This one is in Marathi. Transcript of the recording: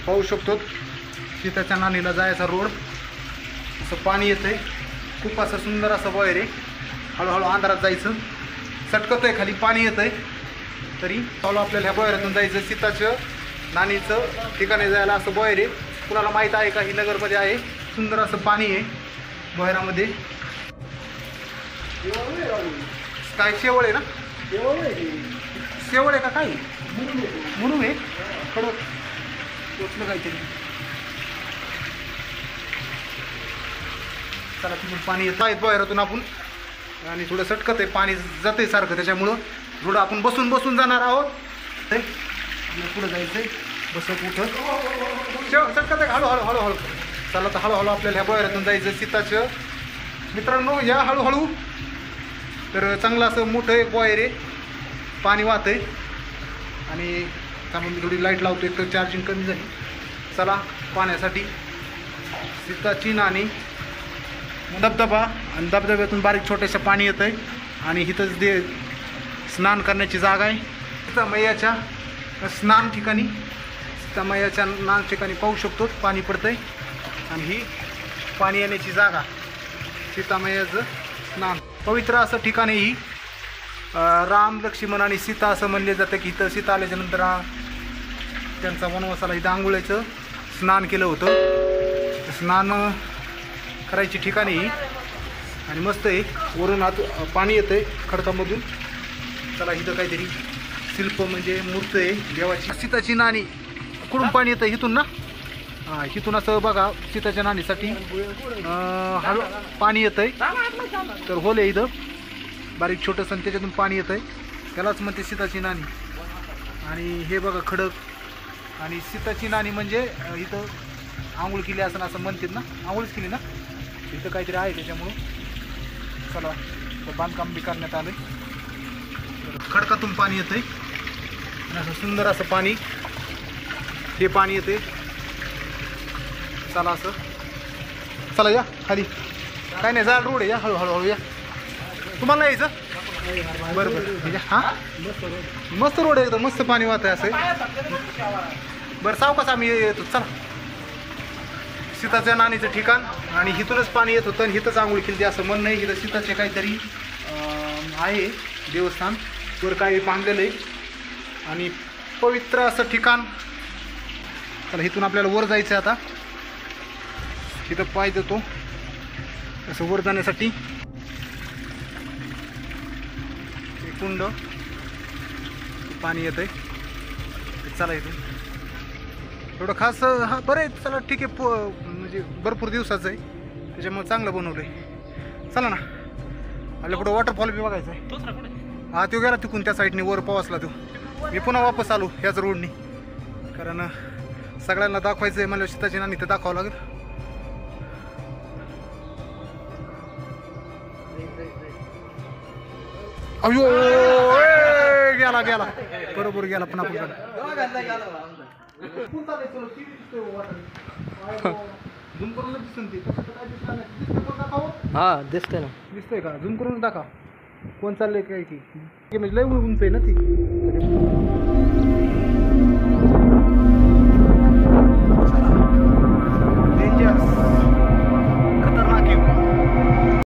पाहू शकतो सीताच्या नाणीला जायचा रोड, असं पाणी येतंय, खूप असं सुंदर असं बाहेर आहे. हळूहळू अंधारात जायचं, सटकत आहे खाली पाणी येतंय, तरी चालू आपल्याला ह्या बोयऱ्यातून जायचं सीताचं नाणीचं ठिकाणी जायला. असं बोयर आहे, कुणाला माहीत आहे का? ही नगरमध्ये आहे. सुंदर असं पाणी आहे बोयरामध्ये. काय शेवळ आहे ना? शेवळ आहे का काय? म्हणून आहे खडक पोचलं काहीतरी. चला तिथून पाणी येत आहे बोयरातून आपण, आणि थोडं सटकत आहे पाणी जाते सारखं, त्याच्यामुळं थोडं आपण बसून बसून जाणार आहोत. पुढं जायचंय बसत उठत सटकत आहे हळूहळू हळूहळू. चला तर हळूहळू आपल्याला ह्या बोयरातून जायचं सीताचं. मित्रांनो या हळूहळू. तर चांगलं असं मोठं एक बोयर आहे, पाणी वाहत आहे, आणि त्यामुळे मी थोडी लाईट लावतो, एक तर चार्जिंग कमी झाली. चला पाण्यासाठी सीताची नाणी, धबधबा, आणि धबधब्यातून बारीक छोट्याशा पाणी येतं आहे, आणि इथंच ते स्नान करण्याची जागा आहे. सीता मैयाच्या स्नान ठिकाणी, सीता मैयाच्या स्नान ठिकाणी पाहू शकतो पाणी पडतं आहे, आणि ही पाणी येण्याची जागा सीता मैयाचं स्नान. पवित्र असं ठिकाण आहे ही. राम, लक्ष्मण आणि सीता असं म्हणले जातं की इथं सीता आल्याच्यानंतर त्यांचा वनवासाला इथं आंघोळीचं स्नान केलं होतं. स्नान करायची ठिकाणी ही, आणि मस्त आहे. वरून आत पाणी येतं आहे खडकामधून. चला इथं काहीतरी शिल्प म्हणजे मूर्ती आहे देवाची. सीताची नाणी कुठून पाणी येतं? इथून ना? हां, इथून असं बघा सीताच्या नाणीसाठी हळू पाणी येतं आहे. तर होल आहे इथं बारीक छोटंसं, त्याच्यातून पाणी येतं आहे, त्यालाच म्हणते सीताची नाणी. आणि हे बघा खडक, आणि सीताची नाणी म्हणजे इथं आंघोळ केली असं असं म्हणतात ना, आंघोळच केली ना इथं काहीतरी आहे त्याच्यामुळं. चला तर बांधकाम बी करण्यात आलं आहे. खडकातून पाणी येतं आहे, आणि असं सुंदर असं पाणी हे पाणी येते. चला असं, चला या खाली, काय नाही जाळ रोड आहे, या हळूहळू या. तुम्हाला यायचं? बरं बरं. हां मस्त रोड आहे, एकदम मस्त पाणी वाहत आहे असं. बरं सावकाश आम्ही येतो. चला सीताच्या नाणीचं ठिकाण, आणि इथूनच पाणी येत होतं, आणि इथंच आंघोळ केली असं म्हणणं आहे. इथं सीताचे काहीतरी आहे देवस्थान, वर काही बांधलेलं आहे, आणि पवित्र असं ठिकाण. चला इथून आपल्याला वर जायचं आहे आता. इथं पाय देतो असं वर जाण्यासाठी. कुंड पाणी येतंय. चला इथून एवढं खास हा बरं आहे. चला ठीक आहे, म्हणजे भरपूर दिवसाचं आहे, त्याच्यामुळे चांगलं बनवलं आहे. चला ना, आपल्या पुढं वॉटरफॉल बी बघायचं आहे. हा तो गेला तिकून त्या साईडने वर पावसला तो. मी पुन्हा वापस आलो ह्याच रोडनी, कारण सगळ्यांना दाखवायचं आहे मला. सीताची नाणी तर दाखवावं लागेल. अयो गेला गेला, बरोबर गेला. पण आपण हा दिसतंय ना, दिसतंय का? झूम करून दाखव कोण चाललंय काय की, म्हणजे लय उंच आहे ना ती.